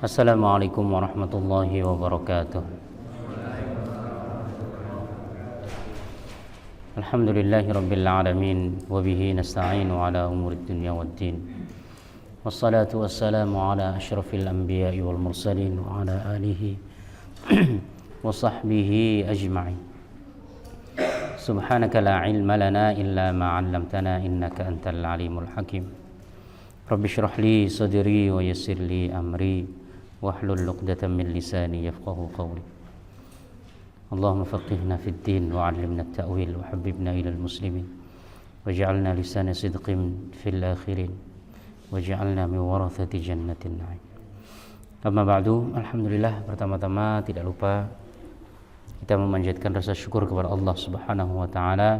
Assalamualaikum warahmatullahi wabarakatuh. Alhamdulillahi rabbil alamin wa bihi nasta'inu ala umurid dunya waddin. Wassalatu wassalamu ala asyrafil anbiya'i wal mursalin wa ala alihi wa sahbihi ajma'in. Subhanaka la ilma lana illa ma 'allamtana innaka antal alimul hakim. Rabbi shrah li sadri wa yassir li amri wahlul 'uqdatam min lisani yafqahu qawli. Allahumma faqihna fid din wa 'allimna at-ta'wil wa habbibna ilal muslimin waj'alna lisana sidqin fil akhirin waj'alna min warathati jannatin na'im. Amma ba'du, alhamdulillah, pertama-tama tidak lupa kita memanjatkan rasa syukur kepada Allah Subhanahu wa taala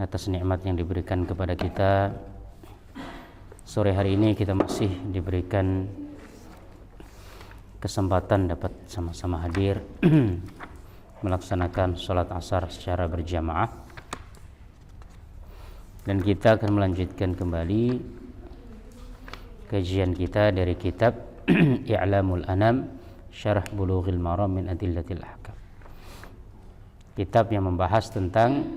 atas nikmat yang diberikan kepada kita. Sore hari ini kita masih diberikan kesempatan dapat sama-sama hadir melaksanakan sholat asar secara berjamaah, dan kita akan melanjutkan kembali kajian kita dari kitab I'lamul Anam Syarah Bulughil Maram min Adillatil Ahkam, kitab yang membahas tentang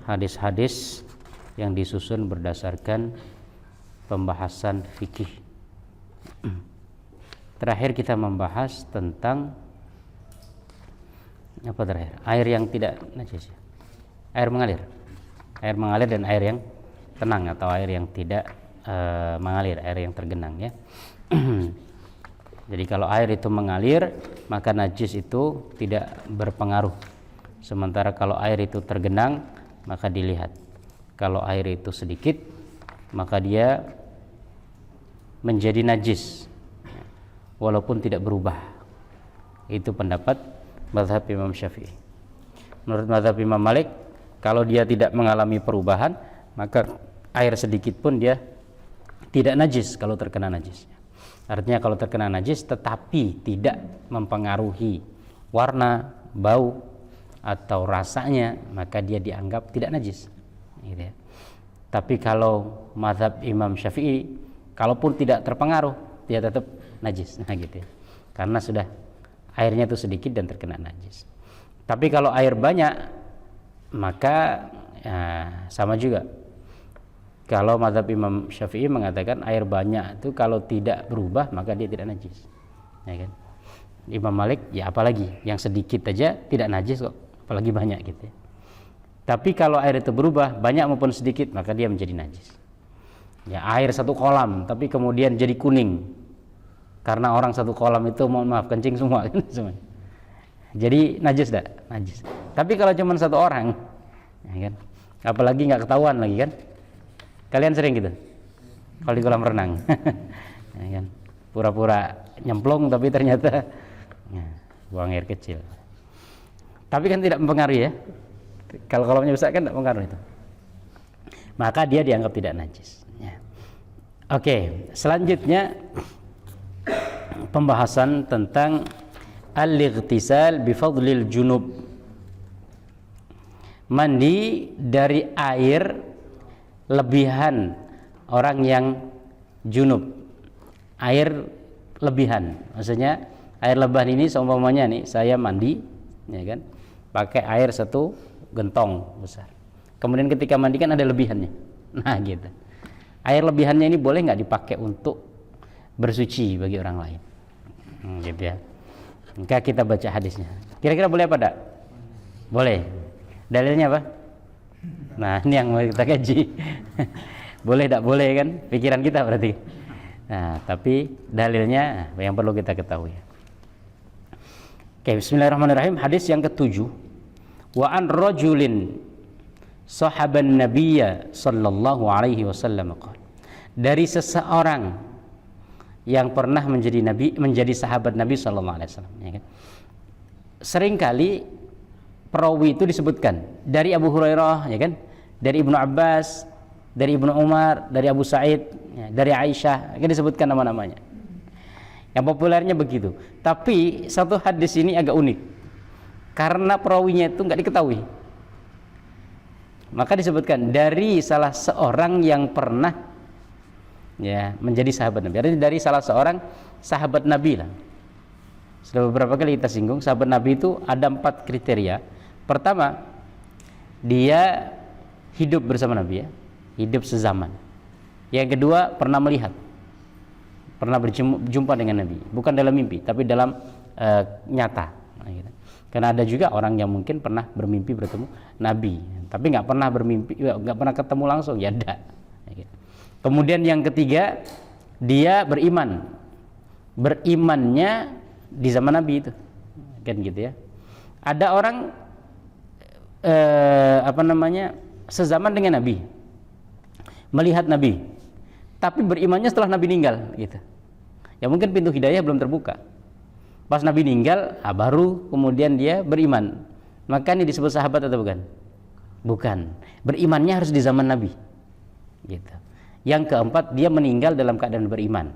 hadis-hadis yang disusun berdasarkan pembahasan fikih. Terakhir kita membahas tentang apa terakhir? Air yang tidak najis. Air mengalir dan air yang tenang atau air yang tidak mengalir, air yang tergenang ya. Jadi kalau air itu mengalir, maka najis itu tidak berpengaruh. Sementara kalau air itu tergenang, maka dilihat. Kalau air itu sedikit, maka dia menjadi najis walaupun tidak berubah. Itu pendapat mazhab Imam Syafi'i. Menurut mazhab Imam Malik, kalau dia tidak mengalami perubahan, maka air sedikit pun dia tidak najis kalau terkena najis. Artinya kalau terkena najis tetapi tidak mempengaruhi warna, bau atau rasanya, maka dia dianggap tidak najis gitu ya. Tapi kalau mazhab Imam Syafi'i, kalaupun tidak terpengaruh, dia tetap najis, nah gitu ya. Karena sudah airnya itu sedikit dan terkena najis. Tapi kalau air banyak, maka ya, sama juga. Kalau mazhab Imam Syafi'i mengatakan air banyak itu kalau tidak berubah maka dia tidak najis, ya kan? Imam Malik ya apalagi yang sedikit aja tidak najis kok, apalagi banyak gitu ya. Tapi kalau air itu berubah banyak maupun sedikit, maka dia menjadi najis. Ya, air satu kolam tapi kemudian jadi kuning karena orang satu kolam itu, mohon maaf, kencing semua jadi najis dah, najis. Tapi kalau cuma satu orang, ya kan, apalagi nggak ketahuan lagi kan, kalian sering gitu kalau di kolam renang ya kan, pura-pura nyemplung tapi ternyata ya, buang air kecil. Tapi kan tidak mempengaruhi ya, kalau kolamnya besar kan tidak mempengaruhi itu, maka dia dianggap tidak najis ya. Oke, selanjutnya pembahasan tentang al-ightisal bi fadlil junub, mandi dari air lebihan orang yang junub. Air lebihan, maksudnya air lebihan ini seumpamanya nih, saya mandi ya kan, pakai air satu gentong besar, kemudian ketika mandi kan ada lebihannya, nah gitu. Air lebihannya ini boleh nggak dipakai untuk bersuci bagi orang lain, gitu ya. Maka kita baca hadisnya. Kira-kira boleh apa tidak? Boleh. Dalilnya apa? Nah, ini yang mau kita kaji. Boleh tidak boleh kan? Pikiran kita berarti. Nah, tapi dalilnya yang perlu kita ketahui. Oke, bismillahirrahmanirrahim. Hadis yang ke-7. Wa an rajulin sahaban nabiyya sallallahu alaihi wasallam qala. Dari seseorang yang pernah menjadi sahabat Nabi sallallahu alaihi wasallam, ya kan? Seringkali perawi itu disebutkan dari Abu Hurairah, ya kan? Dari Ibnu Abbas, dari Ibnu Umar, dari Abu Sa'id, ya, dari Aisyah, kan disebutkan nama-namanya. Yang populernya begitu. Tapi satu hadis ini agak unik karena perawinya itu enggak diketahui. Maka disebutkan dari salah seorang yang pernah ya, menjadi sahabat Nabi. Artinya dari salah seorang sahabat Nabi lah. Sudah beberapa kali kita singgung, sahabat Nabi itu ada 4 kriteria. Pertama, dia hidup bersama Nabi, ya, hidup sezaman. Yang kedua, pernah melihat, pernah berjumpa dengan Nabi, bukan dalam mimpi, tapi dalam nyata. Nah, gitu. Karena ada juga orang yang mungkin pernah bermimpi bertemu Nabi, tapi nggak pernah bermimpi, nggak pernah ketemu langsung, ya ada. Nah, gitu. Kemudian yang ketiga, dia beriman, berimannya di zaman Nabi itu, kan gitu ya. Ada orang sezaman dengan Nabi, melihat Nabi, tapi berimannya setelah Nabi meninggal, gitu. Ya mungkin pintu hidayah belum terbuka. Pas Nabi meninggal, baru kemudian dia beriman. Maka ini disebut sahabat atau bukan? Bukan. Berimannya harus di zaman Nabi, gitu. Yang keempat, dia meninggal dalam keadaan beriman,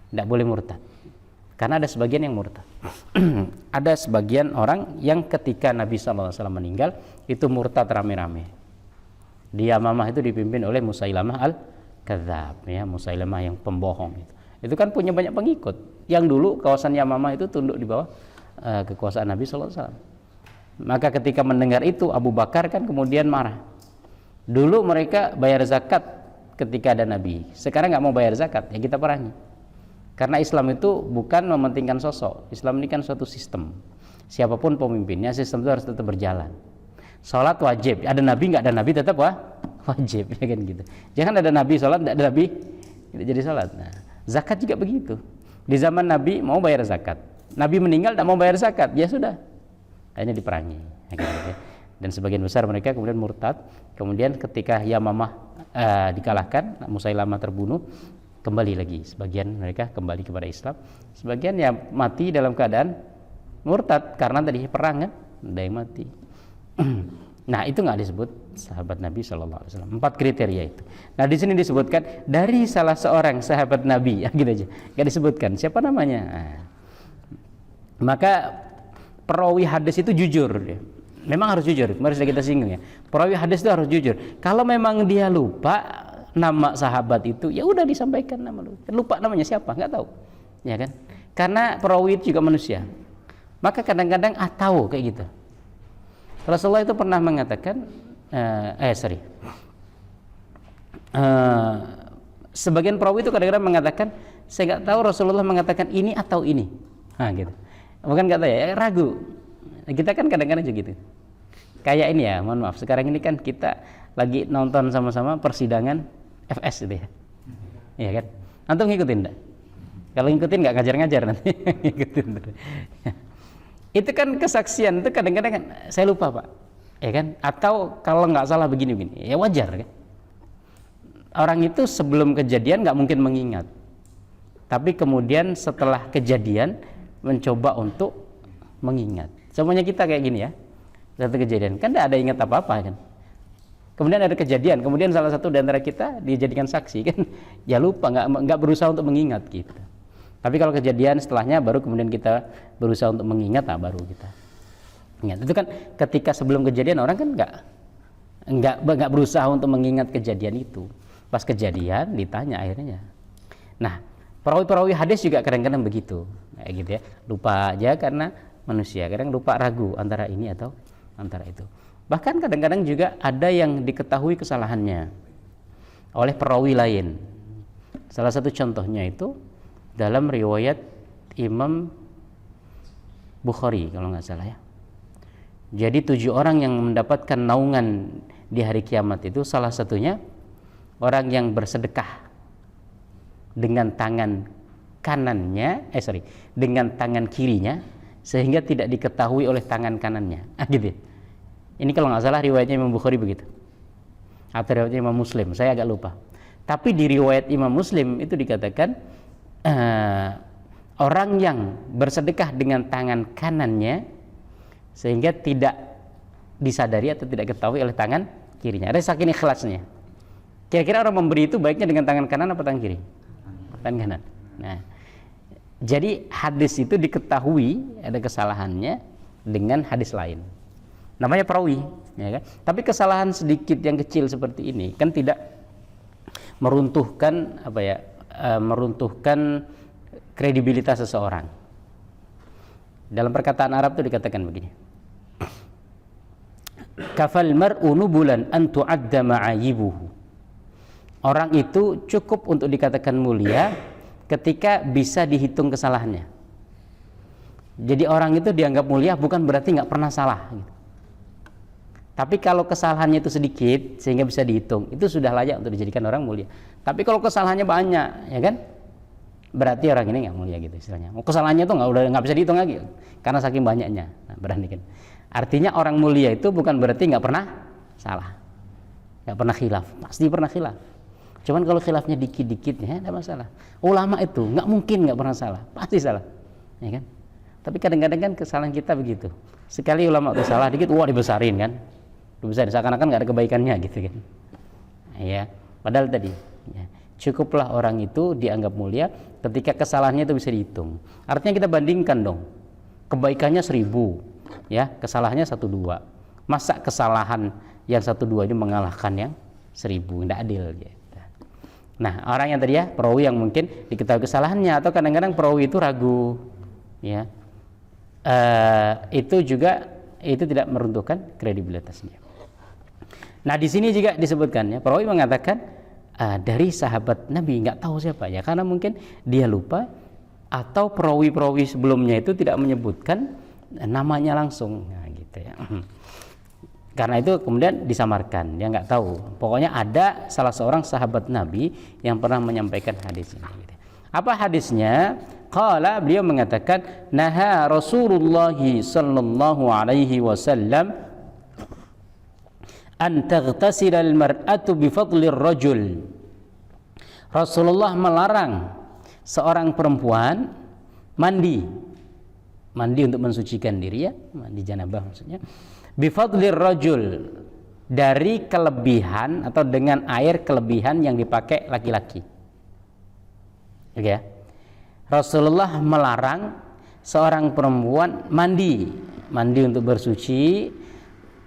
tidak boleh murtad. Karena ada sebagian yang murtad. Ada sebagian orang yang ketika Nabi SAW meninggal itu murtad rame-rame. Di Yamamah itu dipimpin oleh Musailamah al-Kadzab, ya, Musailamah yang pembohong itu. Itu kan punya banyak pengikut. Yang dulu kawasan Yamamah itu tunduk di bawah kekuasaan Nabi SAW. Maka ketika mendengar itu, Abu Bakar kan kemudian marah. Dulu mereka bayar zakat ketika ada Nabi, sekarang nggak mau bayar zakat, ya kita perangi. Karena Islam itu bukan mementingkan sosok. Islam ini kan suatu sistem. Siapapun pemimpinnya, sistem itu harus tetap berjalan. Salat wajib, ada Nabi nggak ada Nabi tetap wajib, ya kan gitu. Jangan ada Nabi salat, nggak ada Nabi tidak jadi salat. Nah, zakat juga begitu. Di zaman Nabi mau bayar zakat, Nabi meninggal tidak mau bayar zakat, ya sudah, akhirnya diperangi. Ya kan gitu. Dan sebagian besar mereka kemudian murtad. Kemudian ketika Yamamah dikalahkan, Musailamah terbunuh, kembali lagi, sebagian mereka kembali kepada Islam, sebagian ya mati dalam keadaan murtad karena tadi perang kan, ada yang mati. Nah itu nggak disebut sahabat Nabi SAW. 4 kriteria itu. Nah di sini disebutkan dari salah seorang sahabat Nabi, ya, gitu aja, nggak disebutkan siapa namanya. Nah, maka perawi hadis itu jujur, ya. Memang harus jujur. Kemarin sudah kita singgung ya. Perawi hadis itu harus jujur. Kalau memang dia lupa nama sahabat itu, ya udah disampaikan nama lu. Lupa namanya siapa, nggak tahu, ya kan? Karena perawi itu juga manusia. Maka kadang-kadang tahu kayak gitu. Rasulullah itu pernah mengatakan, sebagian perawi itu kadang-kadang mengatakan, saya nggak tahu Rasulullah mengatakan ini atau ini, gitu. Bukan nggak tahu ya, ragu. Kita kan kadang-kadang juga gitu. Kayak ini ya, mohon maaf. Sekarang ini kan kita lagi nonton sama-sama persidangan FS gitu ya. Iya kan? Antum ngikutin enggak? Kalau ngikutin nggak ngajar-ngajar nanti. Ngikutin. Itu kan kesaksian itu kadang-kadang kan, saya lupa Pak. Ya kan? Atau kalau nggak salah begini-begini. Ya wajar kan? Orang itu sebelum kejadian nggak mungkin mengingat. Tapi kemudian setelah kejadian mencoba untuk mengingat. Semuanya kita kayak gini ya. Satu kejadian kan tidak ada ingat apa-apa kan. Kemudian ada kejadian, kemudian salah satu di antara kita dijadikan saksi kan, ya lupa, nggak berusaha untuk mengingat gitu. Tapi kalau kejadian setelahnya baru kemudian kita berusaha untuk mengingat, baru kita ingat. Itu kan ketika sebelum kejadian orang kan nggak berusaha untuk mengingat kejadian itu. Pas kejadian ditanya akhirnya. Nah, perawi-perawi hadis juga kadang-kadang begitu, kayak gitu ya. Lupa aja karena manusia, kadang lupa, ragu antara ini atau antara itu. Bahkan kadang-kadang juga ada yang diketahui kesalahannya oleh perawi lain. Salah satu contohnya itu dalam riwayat Imam Bukhari kalau nggak salah ya. Jadi 7 orang yang mendapatkan naungan di hari kiamat itu salah satunya orang yang bersedekah dengan tangan kanannya, dengan tangan kirinya sehingga tidak diketahui oleh tangan kanannya. Gitu. Ini kalau nggak salah riwayatnya Imam Bukhari begitu. Atau riwayatnya Imam Muslim, saya agak lupa. Tapi di riwayat Imam Muslim itu dikatakan orang yang bersedekah dengan tangan kanannya sehingga tidak disadari atau tidak ketahui oleh tangan kirinya. Ada saking ikhlasnya. Kira-kira orang memberi itu baiknya dengan tangan kanan apa tangan kiri? Tangan kanan. Nah, jadi hadis itu diketahui ada kesalahannya dengan hadis lain. Namanya perawi, ya kan? Tapi kesalahan sedikit yang kecil seperti ini kan tidak meruntuhkan meruntuhkan kredibilitas seseorang. Dalam perkataan Arab itu dikatakan begini, kafal mar'u nubulan an tu'adda ma'ayibuhu. Orang itu cukup untuk dikatakan mulia ketika bisa dihitung kesalahannya. Jadi orang itu dianggap mulia bukan berarti nggak pernah salah gitu. Tapi kalau kesalahannya itu sedikit sehingga bisa dihitung, itu sudah layak untuk dijadikan orang mulia. Tapi kalau kesalahannya banyak, ya kan, berarti orang ini nggak mulia gitu istilahnya. Kesalahannya itu nggak bisa dihitung lagi karena saking banyaknya. Nah, berarti kan. Artinya orang mulia itu bukan berarti nggak pernah salah, nggak pernah khilaf, pasti pernah khilaf. Cuman kalau khilafnya dikit-dikit ya tidak masalah. Ulama itu nggak mungkin nggak pernah salah, pasti salah, ya kan. Tapi kadang-kadang kan kesalahan kita begitu. Sekali ulama itu salah dikit, wah dibesarin kan. Dibesarin seakan-akan nggak ada kebaikannya gitu kan. Ya, padahal tadi ya, cukuplah orang itu dianggap mulia ketika kesalahannya itu bisa dihitung. Artinya kita bandingkan dong. Kebaikannya 1000, ya, kesalahannya 1-2. Masa kesalahan yang 1-2 ini mengalahkan yang 1000? Tidak adil gitu. Nah, orang yang tadi ya, perawi yang mungkin diketahui kesalahannya atau kadang-kadang perawi itu ragu, ya. Itu juga itu tidak meruntuhkan kredibilitasnya. Nah, di sini juga disebutkan ya, perawi mengatakan dari sahabat Nabi, nggak tahu siapa ya, karena mungkin dia lupa atau perawi-perawi sebelumnya itu tidak menyebutkan namanya langsung, nah, gitu ya. Karena itu kemudian disamarkan, dia nggak tahu. Pokoknya ada salah seorang sahabat Nabi yang pernah menyampaikan hadis ini. Gitu. Apa hadisnya? Qala, beliau mengatakan, naha Rasulullah sallallahu alaihi wasallam an taghtasila al-mar'atu bi fadlir rajul. Rasulullah melarang seorang perempuan mandi untuk mensucikan diri, ya, mandi janabah maksudnya, bi fadlir rajul, dari kelebihan atau dengan air kelebihan yang dipakai laki-laki. Oke ya. Rasulullah melarang seorang perempuan mandi untuk bersuci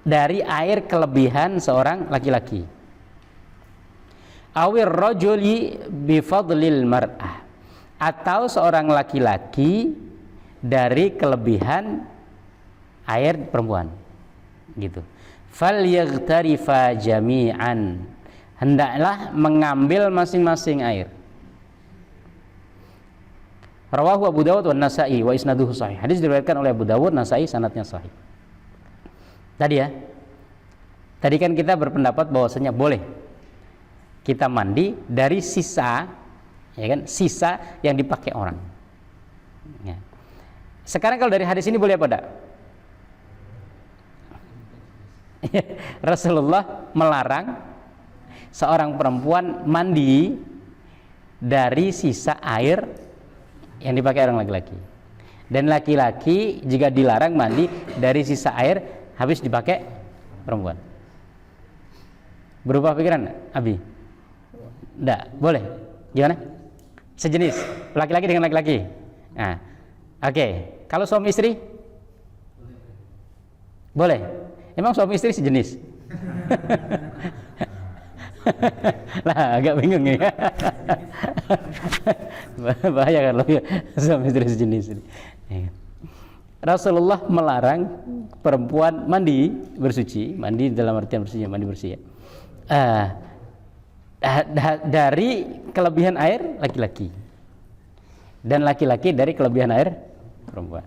dari air kelebihan seorang laki-laki. Awir rajuli bi fadlil mar'ah, atau seorang laki-laki dari kelebihan air perempuan. Gitu. Falyaghtarifa jami'an, hendaklah mengambil masing-masing air. Rawahu Abu Dawud wa Nasa'i wa isnaduhu sahih. Hadis diriwayatkan oleh Abu Dawud, Nasa'i, sanadnya sahih. Tadi ya. Tadi kan kita berpendapat bahwasanya boleh kita mandi dari sisa, ya kan, sisa yang dipakai orang. Ya. Sekarang kalau dari hadis ini boleh apa enggak? Rasulullah melarang seorang perempuan mandi dari sisa air yang dipakai orang laki-laki, dan laki-laki juga dilarang mandi dari sisa air habis dipakai perempuan. Berubah pikiran, Abi? Enggak, boleh. Gimana? Sejenis, laki-laki dengan laki-laki. Nah, oke. Kalau suami istri? Boleh. Emang suami istri sejenis? Lah, agak bingung ya. Bahaya kan loh ya, suami istri sejenis ini. Rasulullah melarang perempuan mandi bersuci, mandi dalam artian bersuci, mandi bersih ya. Dari kelebihan air laki-laki, dan laki-laki dari kelebihan air perempuan.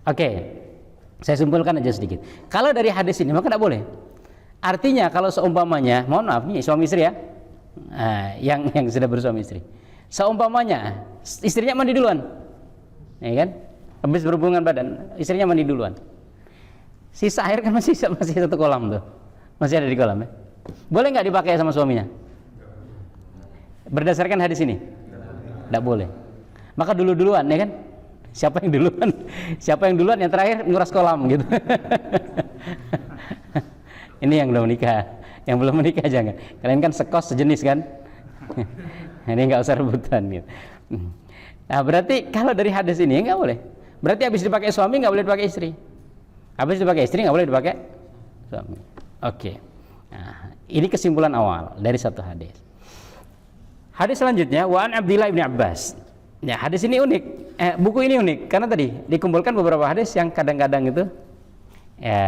Oke, saya simpulkan aja sedikit. Kalau dari hadis ini maka tidak boleh. Artinya kalau seumpamanya, mohon maaf nih suami istri ya, yang sudah bersuami istri, seumpamanya istrinya mandi duluan, ya kan, habis berhubungan badan, istrinya mandi duluan, sisa air kan masih satu kolam tuh, masih ada di kolam ya. Boleh nggak dipakai sama suaminya? Berdasarkan hadis ini, tidak boleh. Maka duluan ya kan, siapa yang duluan yang terakhir nguras kolam gitu. Ini yang belum menikah, yang belum menikah jangan. Kalian kan sekos sejenis kan. Ini nggak usah rebutan gitu. Nah, berarti kalau dari hadis ini nggak boleh. Berarti habis dipakai suami nggak boleh dipakai istri. Habis dipakai istri nggak boleh dipakai suami. Oke. Nah, ini kesimpulan awal dari satu hadis. Hadis selanjutnya wa an Abdillah bin Abbas. Ya, hadis ini unik. Buku ini unik karena tadi dikumpulkan beberapa hadis yang kadang-kadang itu ya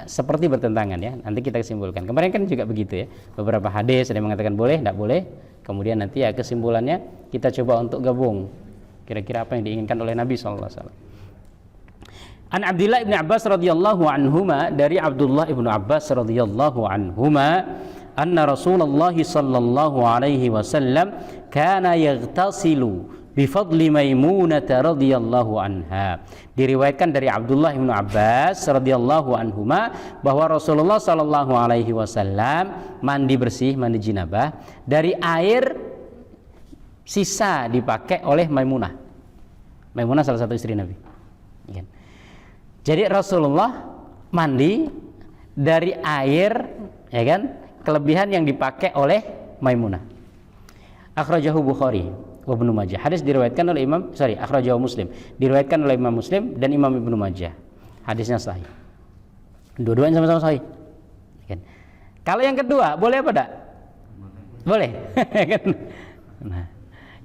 seperti bertentangan ya. Nanti kita simpulkan. Kemarin kan juga begitu ya. Beberapa hadis ada yang mengatakan boleh, tidak boleh. Kemudian nanti ya kesimpulannya kita coba untuk gabung. Kira-kira apa yang diinginkan oleh Nabi sallallahu alaihi wasallam. An Abdillah bin Abbas radhiyallahu anhuma, dari Abdullah bin Abbas radhiyallahu anhuma, anna Rasulullah sallallahu alaihi wasallam kana yaghtasilu bifadli Maimunah radhiyallahu anha. Diriwayatkan dari Abdullah bin Abbas radhiyallahu anhuma bahwa Rasulullah sallallahu alaihi wasallam mandi bersih, mandi jinabah dari air sisa dipakai oleh Maimunah. Maimunah salah satu istri Nabi. Jadi Rasulullah mandi dari air, ya kan, kelebihan yang dipakai oleh Maimunah. Akhrajahu Bukhari wa Ibnu Majah. Hadis diriwayatkan oleh akhrajahu Muslim. Diriwayatkan oleh Imam Muslim dan Imam Ibnu Majah. Hadisnya sahih. Dua-duanya sama-sama sahih. Kan? Kalau yang kedua, boleh apa enggak? Boleh. Nah,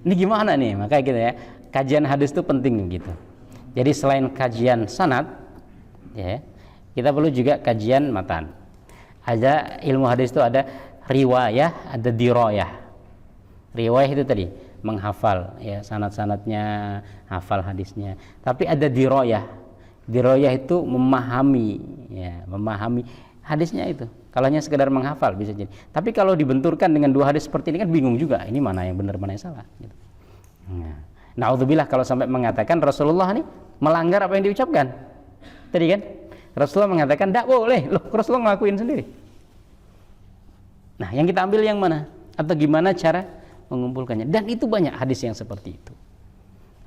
ini gimana nih? Makanya gitu ya. Kajian hadis itu penting gitu. Jadi selain kajian sanad, ya, kita perlu juga kajian matan. Ada ilmu hadis itu ada riwayah, ada dirayah. Riwayah itu tadi menghafal ya sanad-sanadnya, hafal hadisnya. Tapi ada dirayah. Dirayah itu memahami ya, memahami hadisnya itu. Kalau hanya sekedar menghafal bisa jadi. Tapi kalau dibenturkan dengan dua hadis seperti ini kan bingung juga. Ini mana yang benar, mana yang salah gitu. Nah, naudzubillah kalau sampai mengatakan Rasulullah ini melanggar apa yang diucapkan. Tadi kan Rasulullah mengatakan tidak boleh, loh Rasulullah ngelakuin sendiri. Nah, yang kita ambil yang mana? Atau gimana cara mengumpulkannya? Dan itu banyak hadis yang seperti itu.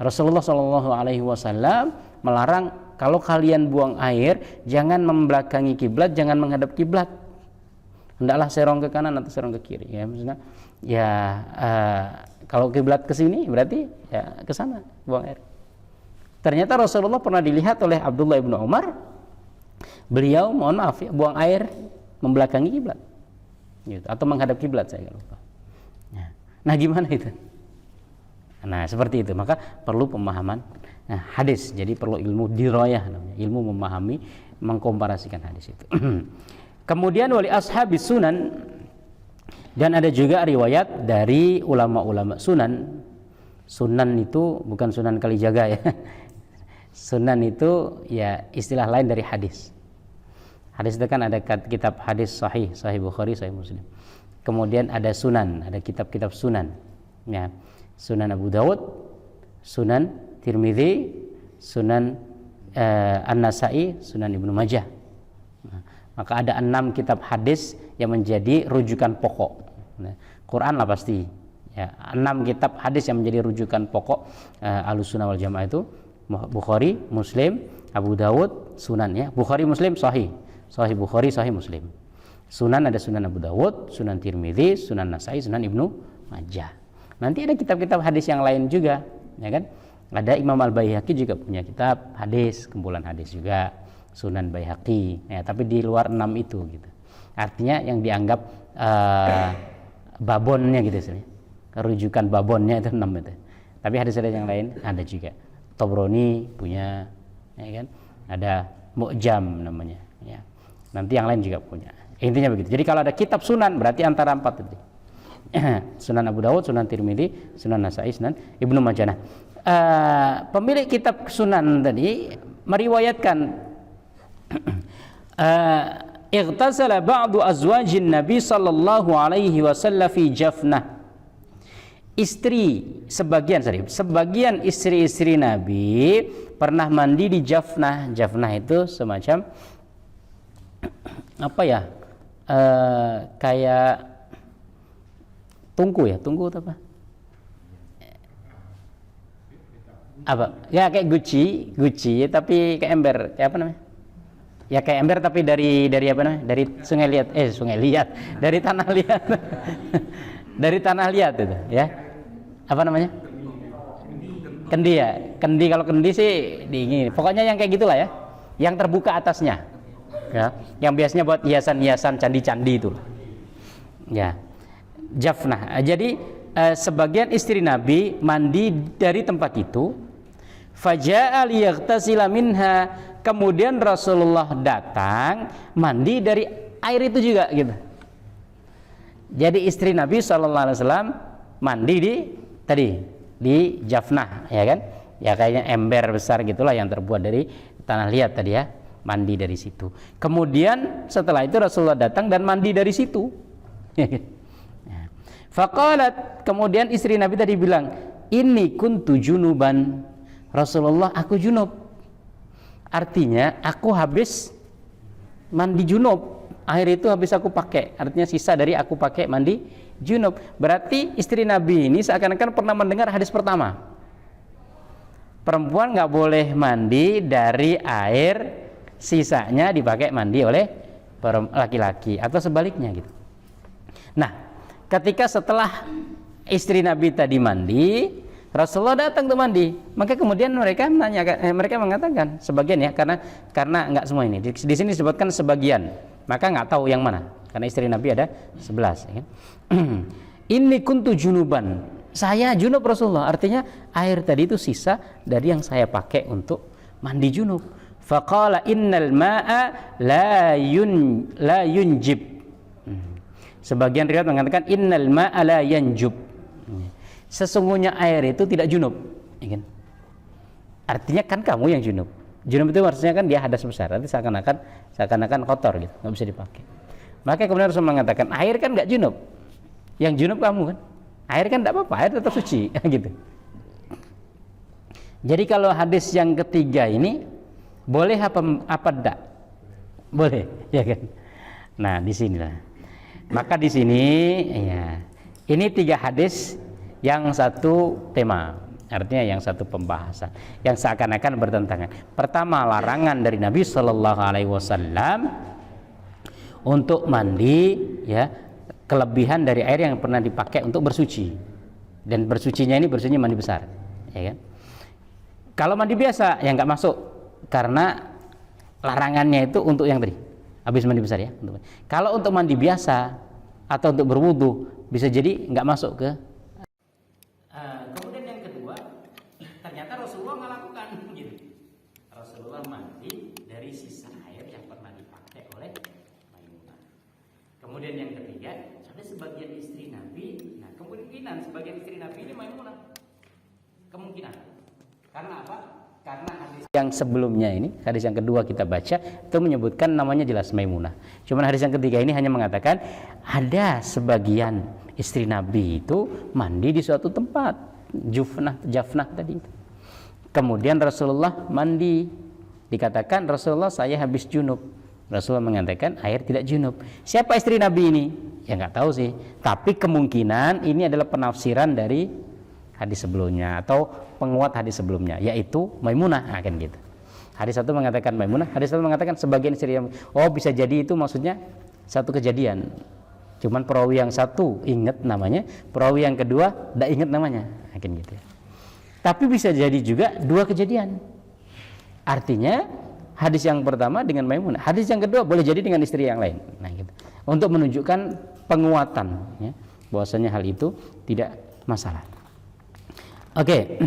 Rasulullah Shallallahu Alaihi Wasallam melarang kalau kalian buang air jangan membelakangi kiblat, jangan menghadap kiblat. Hendaklah serong ke kanan atau serong ke kiri. Ya, maksudnya ya kalau kiblat ke sini berarti ya ke sana buang air. Ternyata Rasulullah pernah dilihat oleh Abdullah bin Umar, beliau mohon maaf ya, buang air membelakangi kiblat, gitu, atau menghadap kiblat saya lupa. Nah gimana itu? Nah seperti itu, maka perlu pemahaman hadis. Jadi perlu ilmu dirayah namanya, ilmu memahami, mengkomparasikan hadis itu. Kemudian wali ashabis sunan, dan ada juga riwayat dari ulama-ulama sunan. Sunan itu bukan Sunan Kalijaga ya. Sunan itu ya istilah lain dari hadis. Hadis itu kan ada kitab hadis sahih, sahih Bukhari, sahih Muslim. Kemudian ada sunan, ada kitab-kitab sunan. Ya. Sunan Abu Dawud, Sunan Tirmidzi, Sunan An-Nasa'i, Sunan Ibnu Majah. Nah, maka ada 6 kitab hadis yang menjadi rujukan pokok. Nah, Quran lah pasti. Ya, 6 kitab hadis yang menjadi rujukan pokok Ahlussunnah wal Jamaah itu Bukhari, Muslim, Abu Dawud, Sunan ya. Bukhari, Muslim, Sahih. Sahih Bukhari, Sahih Muslim. Sunan ada Sunan Abu Dawud, Sunan Tirmidzi, Sunan Nasa'i, Sunan Ibnu Majah. Nanti ada kitab-kitab hadis yang lain juga, ya kan? Ada Imam Al-Baihaqi juga punya kitab hadis, kumpulan hadis juga, Sunan Baihaqi. Ya, tapi di luar 6 itu gitu. Artinya yang dianggap babonnya gitu sih. Rujukan babonnya itu 6 itu. Tapi hadis yang lain ada juga. Tobroni punya, ya kan? Ada Mu'jam namanya, ya. Nanti yang lain juga punya. Intinya begitu. Jadi kalau ada kitab sunan berarti antara 4 itu. Sunan Abu Dawud, Sunan Tirmidzi, Sunan Nasa'i, Sunan Ibnu Majah. Pemilik kitab sunan tadi meriwayatkan ightasala ba'du azwajin Nabi sallallahu alaihi wasallam fi Jafnah. Sebagian istri-istri Nabi pernah mandi di Jafnah. Jafnah itu semacam apa ya? Kayak tungku ya, tungku atau apa? Apa? Ya kayak guci tapi kayak ember, kayak apa namanya? Ya kayak ember tapi dari apa namanya? Dari Sungai Liat, dari Tanah Liat. Dari Tanah Liat itu, ya. Apa namanya? Kendi ya. Kendi, kalau kendi sih dingin. Pokoknya yang kayak gitulah ya. Yang terbuka atasnya. Ya, yang biasanya buat hiasan-hiasan candi-candi itu. Ya. Jafnah. Jadi sebagian istri Nabi mandi dari tempat itu. Faja'a liyaghtasila minha, kemudian Rasulullah datang mandi dari air itu juga gitu. Jadi istri Nabi SAW mandi di Jafnah, ya kan? Ya kayaknya ember besar gitulah yang terbuat dari tanah liat tadi ya, mandi dari situ. Kemudian setelah itu Rasulullah datang dan mandi dari situ. Faqalat, kemudian istri Nabi tadi bilang, "Inni kuntu junuban." Rasulullah, aku junub. Artinya aku habis mandi junub. Air itu habis aku pakai. Artinya sisa dari aku pakai mandi junub. Berarti istri Nabi ini seakan-akan pernah mendengar hadis pertama. Perempuan nggak boleh mandi dari air sisanya dipakai mandi oleh laki-laki atau sebaliknya gitu. Nah, ketika setelah istri Nabi tadi mandi, Rasulullah datang untuk mandi, maka kemudian mereka mengatakan sebagian ya, karena nggak semua ini. Di sini disebutkan sebagian, maka nggak tahu yang mana, karena istri Nabi ada 11. Ya kan? Inni kuntu junuban, saya junub Rasulullah, artinya air tadi itu sisa dari yang saya pakai untuk mandi junub. Faqala innal ma'a la yunjib. Sebagian riwayat mengatakan innal ma'a la yanjub. Sesungguhnya air itu tidak junub, ya kan? Artinya kan kamu yang junub. Junub itu maksudnya kan dia hadas besar, nanti seakan-akan kotor gitu, nggak bisa dipakai. Maka kemudian Rasul mengatakan air kan nggak junub, yang junub kamu kan. Air kan tidak apa-apa, air tetap suci, gitu. Jadi kalau hadis yang ketiga ini boleh apa tidak? Boleh, ya kan? Nah di sinilah. Maka di sini, ya, ini 3 hadis. Yang satu tema, artinya yang satu pembahasan, yang seakan-akan bertentangan. Pertama, larangan dari Nabi Shallallahu Alaihi Wasallam untuk mandi, ya, kelebihan dari air yang pernah dipakai untuk bersuci, dan bersucinya ini bersucinya mandi besar, ya kan? Kalau mandi biasa, ya nggak masuk, karena larangannya itu untuk yang tadi, habis mandi besar ya. Kalau untuk mandi biasa atau untuk berwudu, bisa jadi nggak masuk ke. Kemudian yang kedua, ternyata Rasulullah melakukan gitu. Rasulullah mandi dari sisa air yang pernah dipakai oleh Maimunah. Kemudian yang ketiga, ada sebagian istri Nabi. Nah, kemungkinan sebagian istri Nabi ini Maimunah. Kemungkinan. Karena apa? Karena hadis yang sebelumnya ini, hadis yang kedua kita baca itu menyebutkan namanya jelas Maimunah. Cuman hadis yang ketiga ini hanya mengatakan ada sebagian istri Nabi itu mandi di suatu tempat, Jafnah tadi. Kemudian Rasulullah mandi, dikatakan Rasulullah saya habis junub. Rasulullah mengatakan air tidak junub. Siapa istri Nabi ini? Ya nggak tahu sih. Tapi kemungkinan ini adalah penafsiran dari hadis sebelumnya atau penguat hadis sebelumnya, yaitu Maimunah, akan gitu. Hadis satu mengatakan Maimunah, hadis satu mengatakan sebagian istri yang, oh bisa jadi itu maksudnya satu kejadian. Cuman perawi yang satu ingat namanya, perawi yang kedua tidak ingat namanya, akan gitu ya. Tapi bisa jadi juga 2 kejadian. Artinya hadis yang pertama dengan Maimunah, hadis yang kedua boleh jadi dengan istri yang lain. Nah, gitu. Untuk menunjukkan penguatan, ya, bahwasanya hal itu tidak masalah. Oke.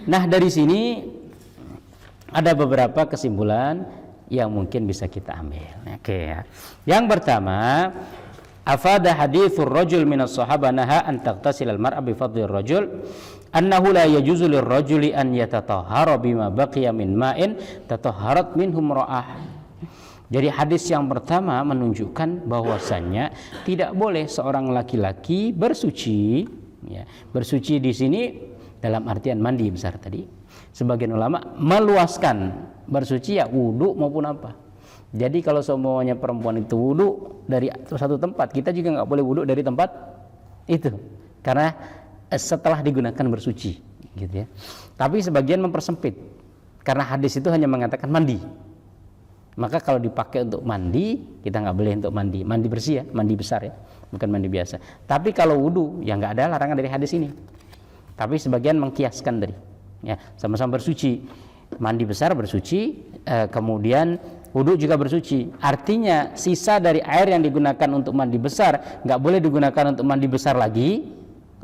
Nah, dari sini ada beberapa kesimpulan yang mungkin bisa kita ambil. Oke ya. Yang pertama, afada hadithur rajul minas sahaba naha an taghtasil al-mar'a bi fadlir rajul annahu la yajuzu lirrajuli an yatatahhara bima baqiya min ma'in tatahharat minhum ra'ah. Jadi hadis yang pertama menunjukkan bahwasannya tidak boleh seorang laki-laki bersuci, ya. Bersuci di sini dalam artian mandi besar tadi. Sebagian ulama meluaskan bersuci ya wudu maupun apa. Jadi kalau semuanya perempuan itu wudu dari satu tempat, kita juga nggak boleh wudu dari tempat itu, karena setelah digunakan bersuci, gitu ya. Tapi sebagian mempersempit, karena hadis itu hanya mengatakan mandi. Maka kalau dipakai untuk mandi, kita nggak boleh untuk mandi bersih ya, mandi besar ya, bukan mandi biasa. Tapi kalau wudu, ya nggak ada larangan dari hadis ini. Tapi sebagian mengkiaskan dari, ya sama-sama bersuci, mandi besar bersuci, kemudian wudu juga bersuci. Artinya sisa dari air yang digunakan untuk mandi besar nggak boleh digunakan untuk mandi besar lagi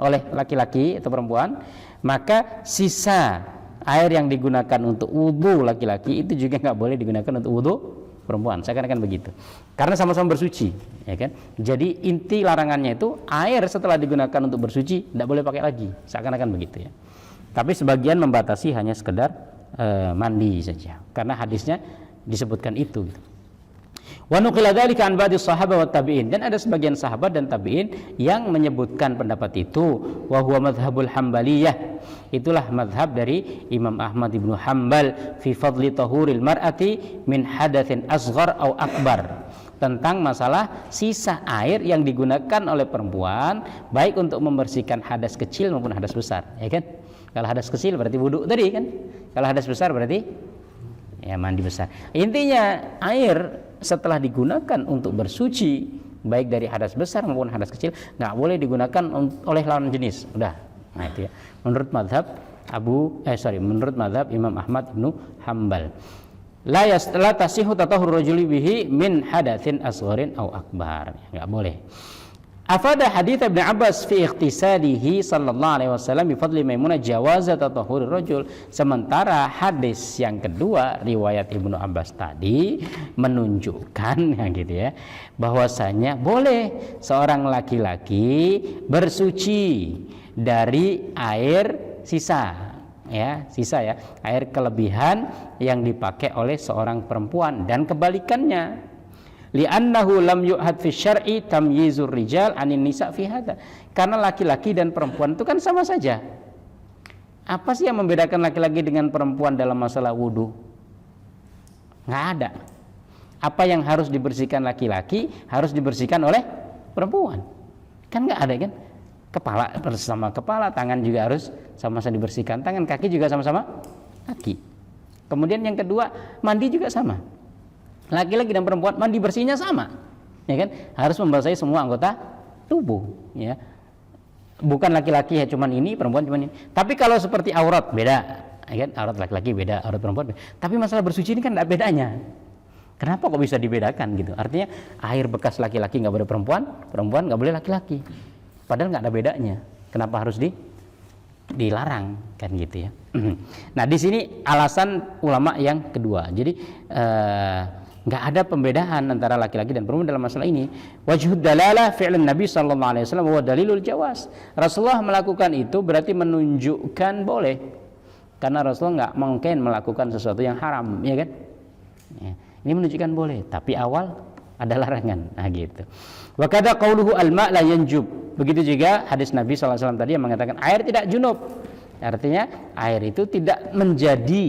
oleh laki-laki atau perempuan, maka sisa air yang digunakan untuk wudu laki-laki itu juga nggak boleh digunakan untuk wudu perempuan. Seakan-akan begitu. Karena sama-sama bersuci, ya kan? Jadi inti larangannya itu air setelah digunakan untuk bersuci tidak boleh pakai lagi. Seakan-akan begitu ya. Tapi sebagian membatasi hanya sekedar mandi saja. Karena hadisnya disebutkan itu. Wa nuqila dzalika an ba'di sahabat wa tabi'in, dan ada sebagian sahabat dan tabi'in yang menyebutkan pendapat itu. Wa huwa madhhabul Hambaliyah, itulah madhab dari Imam Ahmad ibnu Hanbal fi fadli tahuril mar'ati min hadatsin asghar au akbar, tentang masalah sisa air yang digunakan oleh perempuan baik untuk membersihkan hadas kecil maupun hadas besar, ya kan? Kalau hadas kecil berarti wudu tadi kan, kalau hadas besar berarti ya mandi besar. Intinya air setelah digunakan untuk bersuci baik dari hadas besar maupun hadas kecil nggak boleh digunakan oleh lawan jenis. Udah, nah itu ya. Menurut mazhab menurut mazhab Imam Ahmad ibnu Hanbal. La tasihu tatahhur rajuli bihi min hadatsin asgharin au akbar. Nggak boleh. Afada hadits Ibnu Abbas fi ikhtisalihi sallallahu alaihi wasallam bi fadli Maimunah jawaza tatahhur rajul. Sementara hadis yang kedua riwayat Ibnu Abbas tadi menunjukkan ya gitu ya, bahwasanya boleh seorang laki-laki bersuci dari air sisa ya, air kelebihan yang dipakai oleh seorang perempuan, dan kebalikannya. Li'annahu lam yu'had fi syar'i tamyizur rijal 'anin nisa fi hadza. Karena laki-laki dan perempuan itu kan sama saja. Apa sih yang membedakan laki-laki dengan perempuan dalam masalah wudu? Nggak ada. Apa yang harus dibersihkan laki-laki harus dibersihkan oleh perempuan. Kan nggak ada kan? Kepala bersama kepala, tangan juga harus sama-sama dibersihkan, tangan, kaki juga sama-sama kaki. Kemudian yang kedua, mandi juga sama. Laki-laki dan perempuan mandi bersihnya sama, ya kan? Harus membasahi semua anggota tubuh, ya. Bukan laki-laki ya cuman ini, perempuan cuman ini. Tapi kalau seperti aurat beda, ya kan? Aurat laki-laki beda, aurat perempuan beda. Tapi masalah bersuci ini kan tidak bedanya. Kenapa kok bisa dibedakan gitu? Artinya air bekas laki-laki nggak boleh perempuan, perempuan nggak boleh laki-laki. Padahal nggak ada bedanya. Kenapa harus dilarang kan gitu ya? Nah di sini alasan ulama yang kedua. Jadi nggak ada pembedaan antara laki-laki dan perempuan dalam masalah ini. Wajhud dalalah fi'lun Nabi sallallahu alaihi wasallam wa dalilul jawaz. Rasulullah melakukan itu berarti menunjukkan boleh. Karena Rasulullah nggak mungkin melakukan sesuatu yang haram, ya kan? Ya, ini menunjukkan boleh, tapi awal ada larangan. Nah gitu. Wa kadza qauluhu al-ma' la yanjub. Begitu juga hadis Nabi sallallahu alaihi wasallam tadi yang mengatakan air tidak junub. Artinya air itu tidak menjadi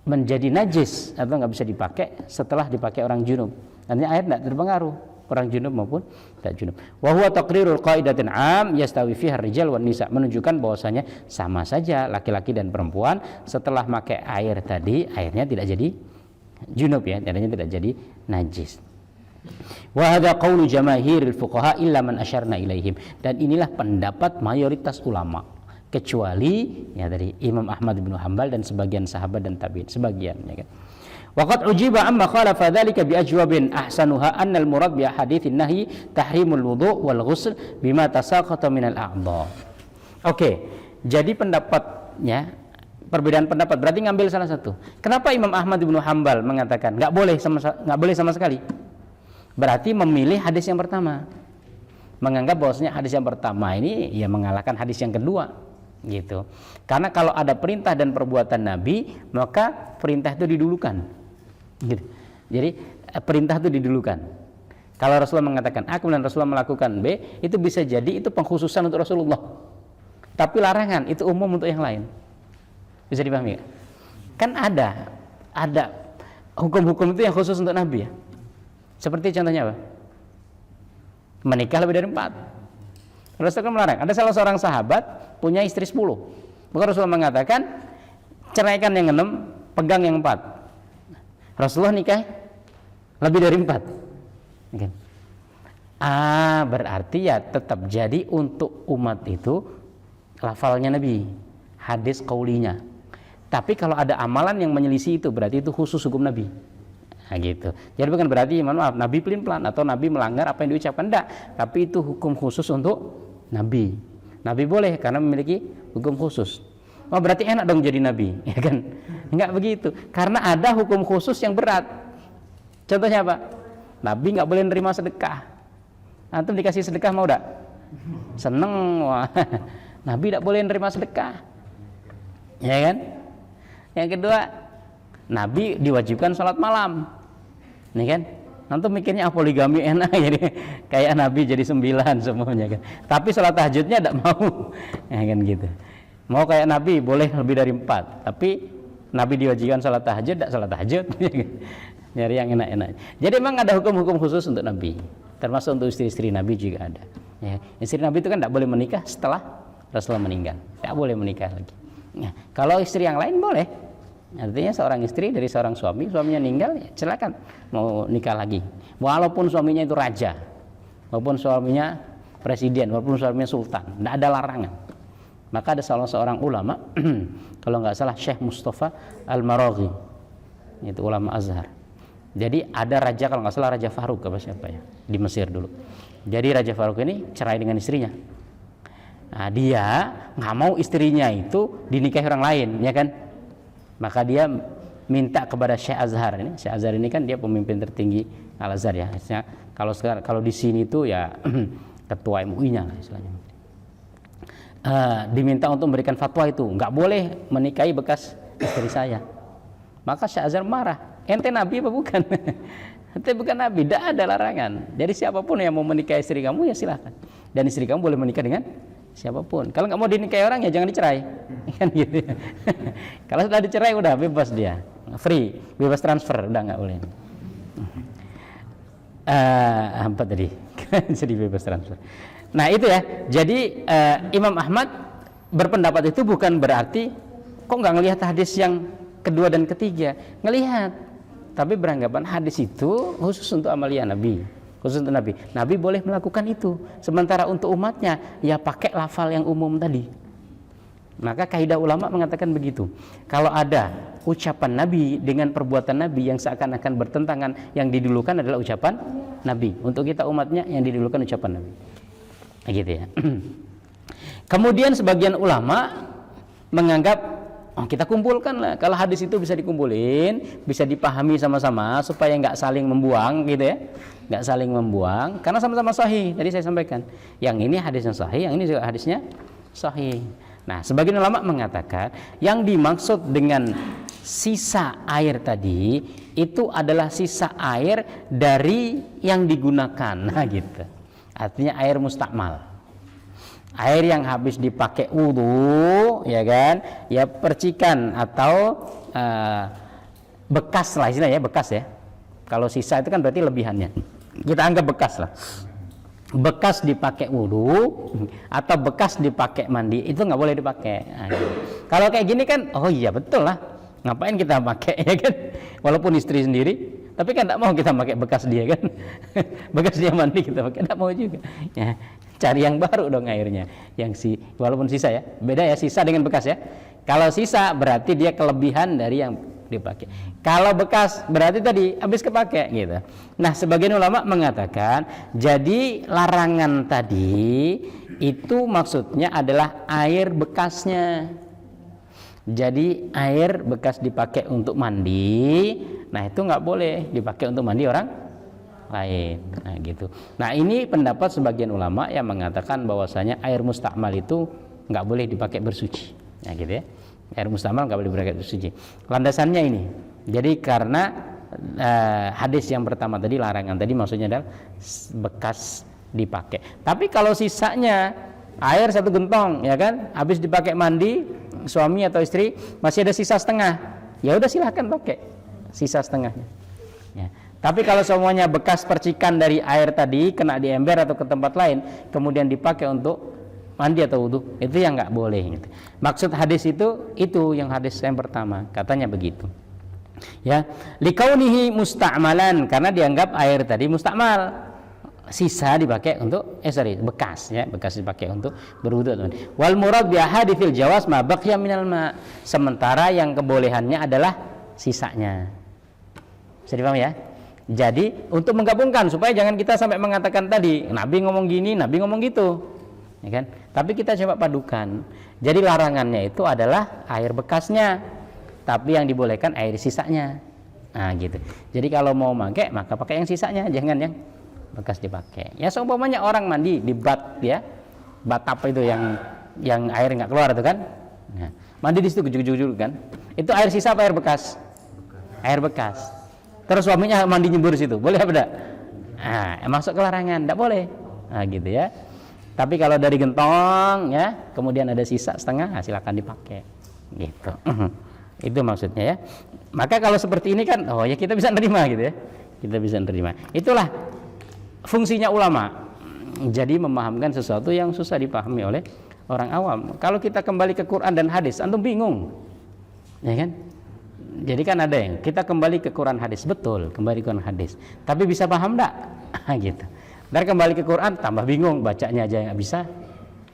menjadi najis atau nggak bisa dipakai setelah dipakai orang junub. Artinya air tidak terpengaruh orang junub maupun tidak junub. Wa huwa taqrirul qaidatin 'am yastawi fiha ar-rijal wan nisa, menunjukkan bahwasanya sama saja laki-laki dan perempuan setelah pakai air tadi airnya tidak jadi junub ya, airnya tidak jadi najis. Wa hadza qaulu jamaahiril fuqaha illa man asyarna ilaihim, dan inilah pendapat mayoritas ulama kecuali ya dari Imam Ahmad bin Hanbal dan sebagian sahabat dan tabi'in, sebagian ya kan. Waqad ujiba amma khalafa dzalika bi ajwabin ahsanuha anna al murad bi haditsin nahi tahrimul wudu' wal ghusl bima tasaqata min al a'dha. Oke, jadi pendapatnya perbedaan pendapat berarti ngambil salah satu. Kenapa Imam Ahmad bin Hanbal mengatakan nggak boleh sama sekali? Berarti memilih hadis yang pertama. Menganggap bahwasanya hadis yang pertama ini ya mengalahkan hadis yang kedua. Gitu. Karena kalau ada perintah dan perbuatan Nabi, maka perintah itu didulukan. Gitu. Jadi perintah itu didulukan. Kalau Rasulullah mengatakan A kemudian Rasulullah melakukan B, itu bisa jadi itu pengkhususan untuk Rasulullah. Tapi larangan itu umum untuk yang lain. Bisa dipahami? Kan ada hukum-hukum itu yang khusus untuk Nabi ya. Seperti contohnya apa? Menikah lebih dari 4. Rasulullah melarang. Ada salah seorang sahabat punya istri 10. Maka Rasulullah mengatakan ceraikan yang 6, pegang yang 4. Rasulullah nikah lebih dari 4. Okay. Berarti ya tetap jadi untuk umat itu lafalnya Nabi, hadis qaulinya. Tapi kalau ada amalan yang menyelisih itu berarti itu khusus hukum Nabi. Nah, gitu. Jadi bukan berarti mohon maaf Nabi pelin-pelan atau Nabi melanggar apa yang diucapkan, enggak, tapi itu hukum khusus untuk Nabi. Nabi boleh karena memiliki hukum khusus. Oh berarti enak dong jadi Nabi, ya kan? Enggak begitu, karena ada hukum khusus yang berat. Contohnya apa? Nabi nggak boleh nerima sedekah. Antum dikasih sedekah mau enggak? Seneng, wah. Nabi tidak boleh nerima sedekah, ya kan? Yang kedua, Nabi diwajibkan sholat malam, nih kan? Nanti mikirnya poligami enak, jadi kayak Nabi jadi 9 semuanya kan. Tapi sholat tahajudnya tidak mau, ya kan gitu. Mau kayak Nabi boleh lebih dari 4, tapi Nabi diwajibkan sholat tahajud, tidak sholat tahajud, ya kan? Nyari yang enak-enak. Jadi memang ada hukum-hukum khusus untuk Nabi, termasuk untuk istri-istri Nabi juga ada. Ya, istri Nabi itu kan tidak boleh menikah setelah Rasulullah meninggal, tidak boleh menikah lagi. Nah, kalau istri yang lain boleh. Artinya seorang istri dari seorang suami, suaminya meninggal, ya silakan mau nikah lagi. Walaupun suaminya itu raja, walaupun suaminya presiden, walaupun suaminya sultan, tidak ada larangan. Maka ada salah seorang ulama, kalau nggak salah Syekh Mustafa Al-Maraghi, itu ulama Azhar. Jadi ada raja, kalau nggak salah Raja Faruk apa siapa ya, di Mesir dulu. Jadi Raja Faruk ini cerai dengan istrinya. Nah, dia nggak mau istrinya itu dinikahi orang lain, ya kan? Maka dia minta kepada Syekh Azhar ini. Syekh Azhar ini kan dia pemimpin tertinggi Al Azhar ya. Kalau di sini itu ya ketua MUI-nya lah istilahnya. Diminta untuk memberikan fatwa itu, nggak boleh menikahi bekas istri saya. Maka Syekh Azhar marah. Ente Nabi apa bukan? Ente bukan Nabi, tidak ada larangan. Jadi siapapun yang mau menikahi istri kamu ya silahkan. Dan istri kamu boleh menikah dengan siapapun. Kalau nggak mau dinikahi orang ya jangan dicerai, kan gitu. Kalau sudah dicerai udah bebas dia, free, bebas transfer, udah nggak boleh. Apa tadi? Jadi bebas transfer. Nah itu ya. Jadi Imam Ahmad berpendapat itu bukan berarti kok nggak ngelihat hadis yang kedua dan ketiga, ngelihat, tapi beranggapan hadis itu khusus untuk amalia Nabi. Khusus untuk Nabi. Nabi boleh melakukan itu. Sementara untuk umatnya, ya pakai lafal yang umum tadi. Maka kaidah ulama mengatakan begitu. Kalau ada ucapan Nabi dengan perbuatan Nabi yang seakan-akan bertentangan, yang didulukan adalah ucapan Nabi. Untuk kita umatnya, yang didulukan ucapan Nabi. Gitu ya. Kemudian sebagian ulama menganggap, oh, kita kumpulkan lah. Kalau hadis itu bisa dikumpulin, bisa dipahami sama-sama supaya nggak saling membuang, gitu ya. Nggak saling membuang, karena sama-sama sahih. Tadi saya sampaikan, yang ini hadisnya sahih, yang ini juga hadisnya sahih. Nah, sebagian ulama mengatakan yang dimaksud dengan sisa air tadi itu adalah sisa air dari yang digunakan, nah gitu. Artinya air mustakmal, air yang habis dipakai wudu, ya kan? Ya percikan atau bekas lah istilahnya, bekas ya. Kalau sisa itu kan berarti lebihannya. Kita anggap bekas lah. Bekas dipakai wudu atau bekas dipakai mandi itu nggak boleh dipakai. Nah, gitu. Kalau kayak gini kan, oh iya betul lah. Ngapain kita pakai, ya kan? Walaupun istri sendiri, tapi kan tidak mau kita pakai bekas dia kan. Bekas dia mandi kita pakai, tidak mau juga. Ya, cari yang baru dong airnya. Walaupun sisa ya, beda ya sisa dengan bekas ya. Kalau sisa berarti dia kelebihan dari yang dipakai. Kalau bekas berarti tadi habis kepake gitu. Nah, sebagian ulama mengatakan jadi larangan tadi itu maksudnya adalah air bekasnya. Jadi air bekas dipakai untuk mandi, nah itu nggak boleh dipakai untuk mandi orang lain. Nah gitu. Nah ini pendapat sebagian ulama yang mengatakan bahwasanya air mustakmal itu nggak boleh dipakai bersuci. Nah gitu ya. Air mustakmal nggak boleh dipakai bersuci. Landasannya ini. Jadi karena hadis yang pertama tadi larangan tadi maksudnya adalah bekas dipakai. Tapi kalau sisanya air satu gentong, ya kan, habis dipakai mandi suami atau istri masih ada sisa setengah, ya udah silahkan pakai sisa setengahnya. Ya. Tapi kalau semuanya bekas percikan dari air tadi kena di ember atau ke tempat lain, kemudian dipakai untuk mandi atau wudu, itu yang nggak boleh. Gitu. Maksud hadis itu yang hadis yang pertama katanya begitu. Ya, likaunihi musta'malan karena dianggap air tadi mustakmal. Sisa dipakai untuk bekas ya, bekas dipakai untuk berwudu. Wal murad bi ahaditsil jawaz ma baqiya minal ma. Sementara yang kebolehannya adalah sisanya. Bisa dipahami ya? Jadi untuk menggabungkan supaya jangan kita sampai mengatakan tadi Nabi ngomong gini, Nabi ngomong gitu, ya kan? Tapi kita coba padukan. Jadi larangannya itu adalah air bekasnya, tapi yang dibolehkan air sisanya. Nah gitu. Jadi kalau mau pakai maka pakai yang sisanya, jangan yang bekas dipakai. Ya seumpamanya orang mandi di bat ya, batap itu yang air nggak keluar itu kan? Nah, mandi di situ gejug-gejug kan? Itu air sisa apa air bekas? Air bekas. Terus suaminya mandi nyembur situ, boleh apa enggak? Nah, masuk ke larangan, enggak boleh. Nah, gitu ya. Tapi kalau dari gentong ya, kemudian ada sisa setengah, silakan dipakai. Gitu. Itu maksudnya ya. Maka kalau seperti ini kan, oh ya kita bisa nerima gitu ya. Kita bisa nerima. Itulah fungsinya ulama. Jadi memahamkan sesuatu yang susah dipahami oleh orang awam. Kalau kita kembali ke Quran dan hadis, antum bingung. Ya kan? Jadi kan ada yang kita kembali ke Quran hadis, betul, kembali ke Quran hadis. Tapi bisa paham enggak? Gitu. Dan kembali ke Quran tambah bingung, bacanya aja nggak bisa,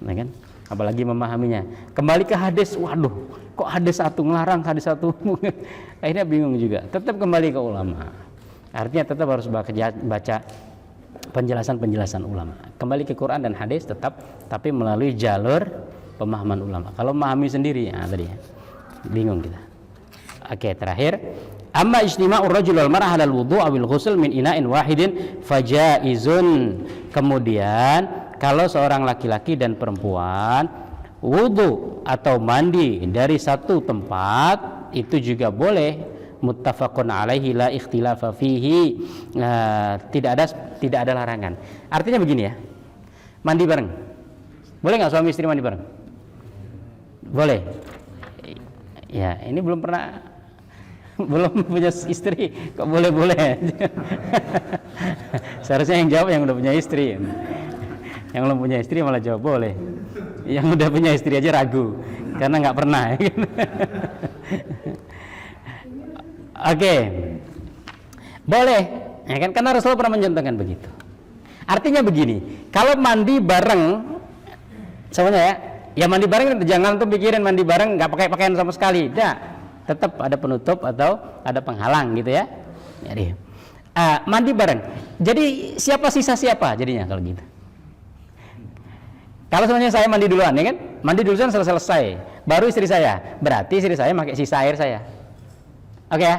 ya kan? Apalagi memahaminya. Kembali ke hadis, waduh, kok hadis satu ngelarang, hadis satu akhirnya bingung juga. Tetap kembali ke ulama. Artinya tetap harus baca penjelasan-penjelasan ulama. Kembali ke Quran dan hadis tetap, tapi melalui jalur pemahaman ulama. Kalau memahami sendiri, ya tadi ya, bingung kita. Oke, terakhir, amma ijtima'ur rajul wal mar'ah 'alal wudu' awil ghusl min ina'in wahidin fajaizun. Kemudian kalau seorang laki-laki dan perempuan wudu atau mandi dari satu tempat itu juga boleh, muttafaqun alaihi la ikhtilafa fihi. Tidak ada larangan. Artinya begini ya. Mandi bareng. Boleh enggak suami istri mandi bareng? Boleh. Ya, ini belum punya istri kok boleh-boleh. Seharusnya yang jawab yang udah punya istri. Yang belum punya istri malah jawab boleh. Yang udah punya istri aja ragu karena nggak pernah. Oke. Boleh, ya kan? Karena Rasulullah pernah mencontohkan begitu. Artinya begini, kalau mandi bareng semuanya ya mandi bareng, jangan tuh pikirin mandi bareng nggak pakai pakaian sama sekali. Tidak. Tetap ada penutup atau ada penghalang gitu ya. Jadi mandi bareng. Jadi siapa sisa siapa jadinya kalau gitu. Kalau semuanya saya mandi duluan ya kan? Mandi duluan selesai. Baru istri saya. Berarti istri saya pakai sisa air saya. Oke ya?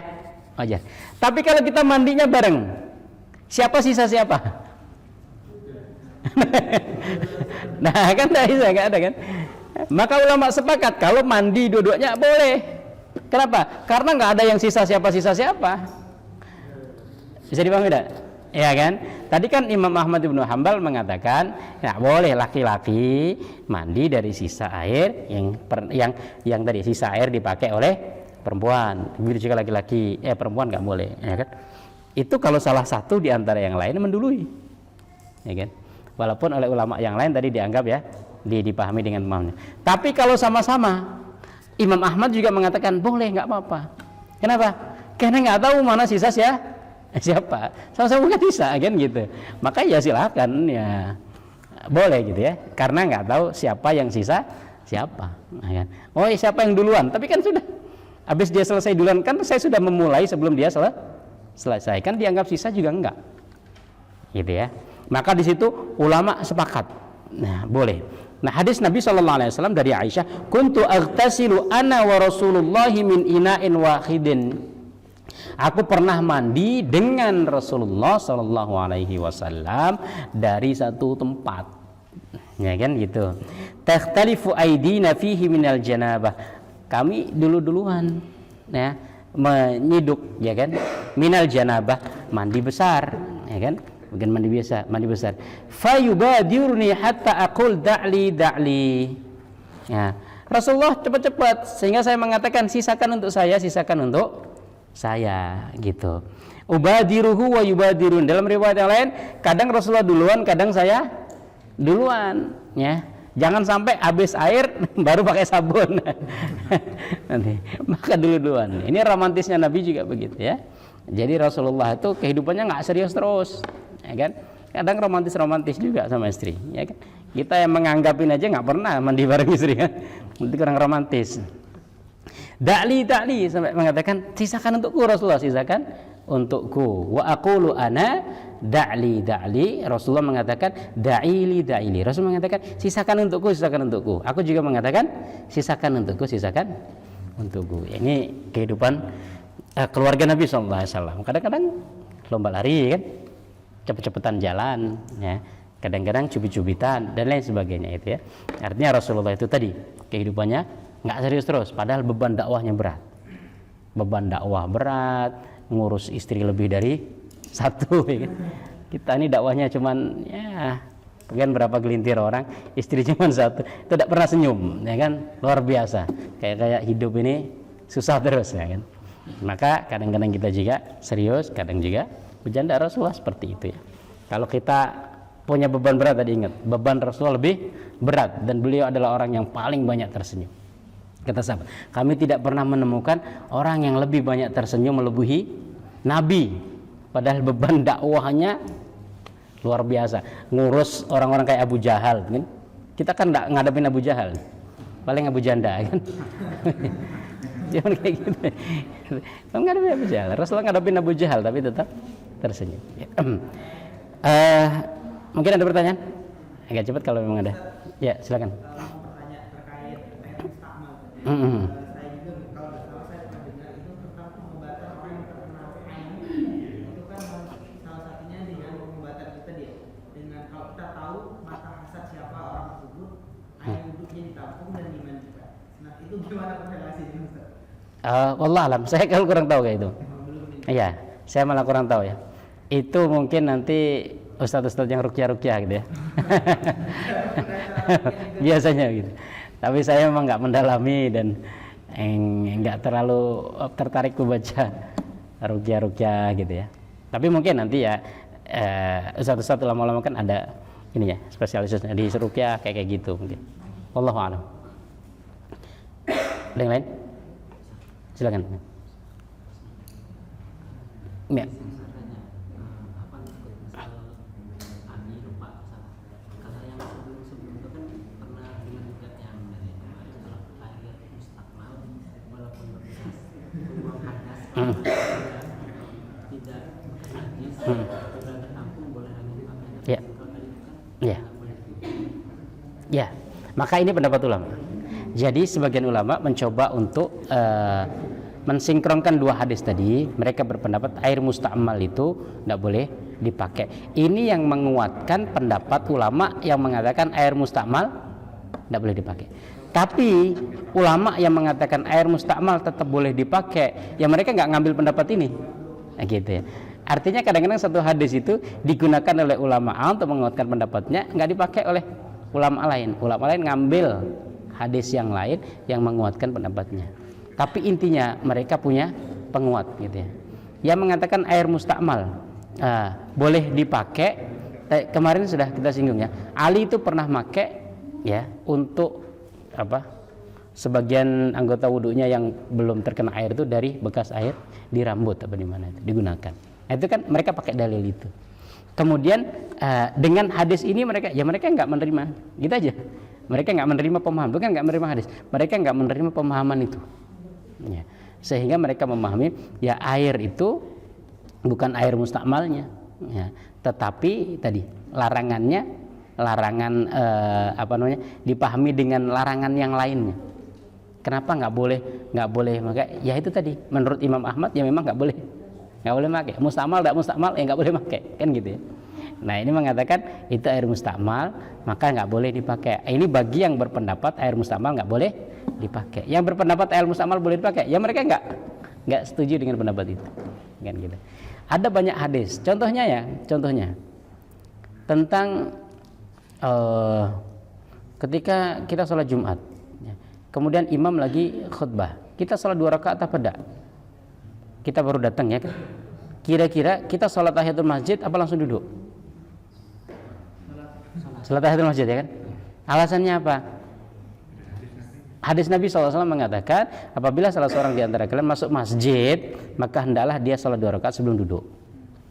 Wajar. Tapi kalau kita mandinya bareng, siapa sisa siapa? Nah kan tidak bisa, nggak ada kan? Maka ulama sepakat kalau mandi dua-duanya boleh. Kenapa? Karena nggak ada yang sisa siapa. Bisa dipahami tidak? Ya kan? Tadi kan Imam Ahmad bin Hanbal mengatakan nggak boleh laki-laki mandi dari sisa air yang tadi sisa air dipakai oleh perempuan. Begitu juga laki-laki, perempuan nggak boleh, ya kan? Itu kalau salah satu di antara yang lain mendului, ya kan? Walaupun oleh ulama yang lain tadi dianggap ya dipahami dengan pemahamnya. Tapi kalau sama-sama, Imam Ahmad juga mengatakan boleh, nggak apa-apa. Kenapa? Karena nggak tahu mana sisa siapa. Sama-sama nggak bisa kan gitu. Maka ya silakan ya boleh gitu ya. Karena nggak tahu siapa yang sisa siapa. Ya kan? Oh siapa yang duluan? Tapi kan sudah habis dia selesai duluan kan saya sudah memulai sebelum dia selesai kan dianggap sisa juga enggak. Gitu ya. Maka di situ ulama sepakat. Nah boleh. Nah hadis Nabi SAW dari Aisyah, kuntu aghtasilu ana wa Rasulullahi min ina'in wahidin. Aku pernah mandi dengan Rasulullah SAW dari satu tempat. Ya kan gitu. Takhtalifu aidina fihi minal janabah. Kami duluan ya menyiduk ya kan minal janabah, mandi besar ya kan. Bukan mandi biasa, mandi besar. Fayubadiruni hatta aqul da'li. Ya. Rasulullah cepat-cepat sehingga saya mengatakan sisakan untuk saya gitu. Ubadiruhu wa yubadirun. Dalam riwayat yang lain, kadang Rasulullah duluan, kadang saya duluan, ya. Jangan sampai habis air baru pakai sabun. Nanti maka duluan. Ini romantisnya Nabi juga begitu ya. Jadi Rasulullah itu kehidupannya nggak serius terus, ya kan? Kadang romantis juga sama istri, ya kan? Kita yang menganggapin aja nggak pernah mandi bareng istri kan? Itu kurang romantis. Da'li sampai mengatakan sisakan untukku Rasulullah, sisakan untukku. Wa aqulu ana da'li. Rasulullah mengatakan da'ili. Rasul mengatakan sisakan untukku. Aku juga mengatakan sisakan untukku. Ini kehidupan keluarga Nabi SAW. Kadang-kadang lomba lari kan, cepet-cepetan jalan, ya. Kadang-kadang cubit-cubitan dan lain sebagainya itu ya. Artinya Rasulullah itu tadi kehidupannya nggak serius terus, padahal beban dakwahnya berat. Beban dakwah berat, ngurus istri lebih dari satu. Ya. Kita ini dakwahnya cuman ya kan berapa gelintir orang, istri cuman satu, tidak pernah senyum, ya kan, luar biasa. Kayak hidup ini susah terus, ya kan. Maka kadang-kadang kita juga serius, kadang juga bercanda. Rasulullah seperti itu ya. Kalau kita punya beban berat, tadi ingat, beban Rasulullah lebih berat dan beliau adalah orang yang paling banyak tersenyum. Kata sahabat, kami tidak pernah menemukan orang yang lebih banyak tersenyum melebihi Nabi, padahal beban dakwahnya luar biasa. Ngurus orang-orang kayak Abu Jahal kan? Kita kan nggak ngadepin Abu Jahal, paling Abu Janda kan. Jangan kayak gitu. Ngadepin Abu Jahal, Rasulullah ngadepin Abu Jahal tapi tetap tersenyum. Mungkin ada pertanyaan? Agak cepat kalau memang ada. Ya, silakan. Pertanyaan terkait mustaqmal. Saya juga kalau nggak salah saya pernah dengar itu tentang pengobatan orang yang terkena ain. Itu kan salah satunya dengan pengobatan itu tadi ya. Dengan kalau kita tahu mata hasad siapa orang tersebut, air wudhunya ditampung dan dimandikan. Nah, itu gimana korelasinya, Ustaz? Wallah alam, saya kalau kurang tahu kayak itu. Iya, saya malah kurang tahu ya. Itu mungkin nanti ustadz-ustadz yang rukyah-rukyah gitu ya. Biasanya gitu. Tapi saya memang nggak mendalami dan nggak terlalu tertarik membaca rukyah-rukyah gitu ya. Tapi mungkin nanti ya ustadz-ustadz ulama-ulama kan ada ini ya, spesialisnya di rukyah kayak gitu mungkin. Wallahu a'lam. Ada yang lain? Silakan. Ya. Ya, maka ini pendapat ulama. Jadi sebagian ulama mencoba untuk mensinkronkan dua hadis tadi. Mereka berpendapat air musta'mal itu tidak boleh dipakai. Ini yang menguatkan pendapat ulama yang mengatakan air musta'mal tidak boleh dipakai. Tapi ulama yang mengatakan air musta'mal tetap boleh dipakai, ya mereka nggak ngambil pendapat ini, nah, gitu ya. Artinya kadang-kadang satu hadis itu digunakan oleh ulama untuk menguatkan pendapatnya, nggak dipakai oleh ulama lain. Ulama lain ngambil hadis yang lain yang menguatkan pendapatnya. Tapi intinya mereka punya penguat, gitu ya. Yang mengatakan air musta'mal boleh dipakai. Kemarin sudah kita singgung ya. Ali itu pernah pakai ya untuk sebagian anggota wudhunya yang belum terkena air itu dari bekas air di rambut apa di mana itu digunakan. Nah, itu kan mereka pakai dalil itu. Kemudian dengan hadis ini mereka nggak menerima, gitu aja. Mereka nggak menerima pemahaman, bukan nggak menerima hadis, mereka nggak menerima pemahaman itu. Ya. Sehingga mereka memahami ya air itu bukan air mustakmalnya, ya. Tetapi tadi larangan dipahami dengan larangan yang lainnya. Kenapa nggak boleh maka ya itu tadi menurut Imam Ahmad ya memang nggak boleh pakai mustakmal, nggak boleh pakai kan gitu ya. Nah ini mengatakan itu air mustakmal maka nggak boleh dipakai. Ini bagi yang berpendapat air mustakmal nggak boleh dipakai. Yang berpendapat air mustakmal boleh dipakai ya mereka nggak setuju dengan pendapat itu kan gitu. Ada banyak hadis contohnya tentang ketika kita sholat Jumat ya, kemudian imam lagi khutbah, kita sholat 2 rakaat apa tidak? Kita baru datang ya kan? Kira-kira kita sholat tahiyatul masjid apa langsung duduk? Sholat tahiyatul masjid ya kan? Alasannya apa? Hadis Nabi SAW mengatakan apabila salah seorang di antara kalian masuk masjid maka hendaklah dia sholat 2 rakaat sebelum duduk.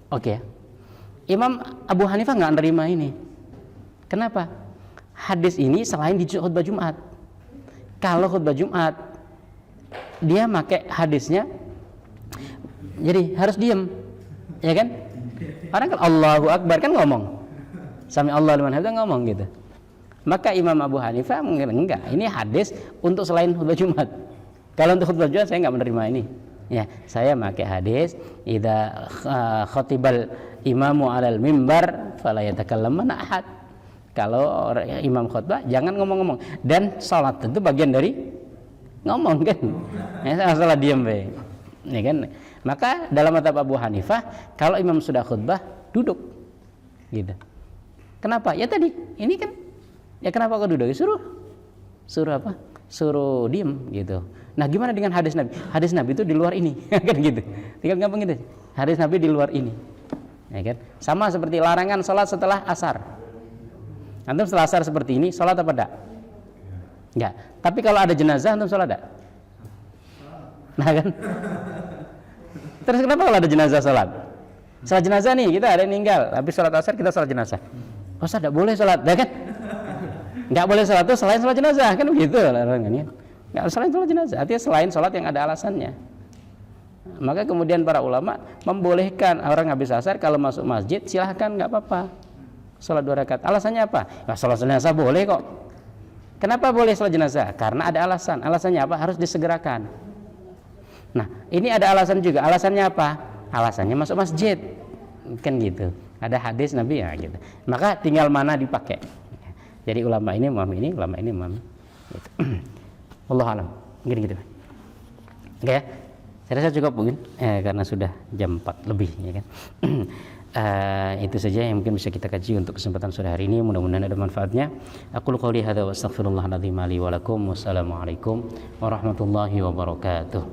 Oke ya? Imam Abu Hanifah nggak menerima ini. Kenapa? Hadis ini selain di khutbah Jumat. Kalau khutbah Jumat dia pakai hadisnya, jadi harus diam. Ya kan? Orang kan Allahu Akbar kan ngomong. Sami Allahu liman hamidah ngomong gitu. Maka Imam Abu Hanifah enggak. Ini hadis untuk selain khutbah Jumat. Kalau untuk khutbah Jumat saya enggak menerima ini. Ya, saya pakai hadis idza khatibal imamu 'alal mimbar fala yatakallam ahad. Kalau imam khutbah jangan ngomong-ngomong, dan salat itu bagian dari ngomong kan. Ya, salah diam be. Ya kan? Maka dalam mazhab Abu Hanifah kalau imam sudah khutbah duduk. Gitu. Kenapa? Ya tadi, ini kan ya kenapa kau duduk? Suruh apa? Suruh diam gitu. Nah, gimana dengan hadis Nabi? Hadis Nabi itu di luar ini, kan gitu. Tinggal gampang gitu. Hadis Nabi di luar ini. Ya kan? Sama seperti larangan salat setelah asar. Antum setelah asar seperti ini, salat apa enggak? Enggak. Tapi kalau ada jenazah antum salat enggak? Nah kan? Terus kenapa kalau ada jenazah salat? Salat jenazah nih, kita ada yang meninggal, tapi salat asar kita salat jenazah. Ustaz enggak boleh salat, ya kan? Enggak boleh salat itu selain salat jenazah, kan begitu larangannya. Enggak selain salat jenazah, artinya selain salat yang ada alasannya. Maka kemudian para ulama membolehkan orang habis asar kalau masuk masjid silahkan, enggak apa-apa. Salat 2 rakaat. Alasannya apa? Nah, salat jenazah boleh kok. Kenapa boleh salat jenazah? Karena ada alasan. Alasannya apa? Harus disegerakan. Nah, ini ada alasan juga. Alasannya apa? Alasannya masuk masjid. Kan gitu. Ada hadis Nabi ya gitu. Maka tinggal mana dipakai. Jadi ulama ini memahami ini, ulama ini memahami gitu. Wallahu alam. Gini-gitu. Oke ya. Saya rasa cukup mungkin karena sudah jam 4 lebih ya kan. Itu saja yang mungkin bisa kita kaji untuk kesempatan sore hari ini. Mudah-mudahan ada manfaatnya. Aqulu qouli hadza wa astaghfirullahal azim li wa lakum. Wassalamualaikum warahmatullahi wabarakatuh.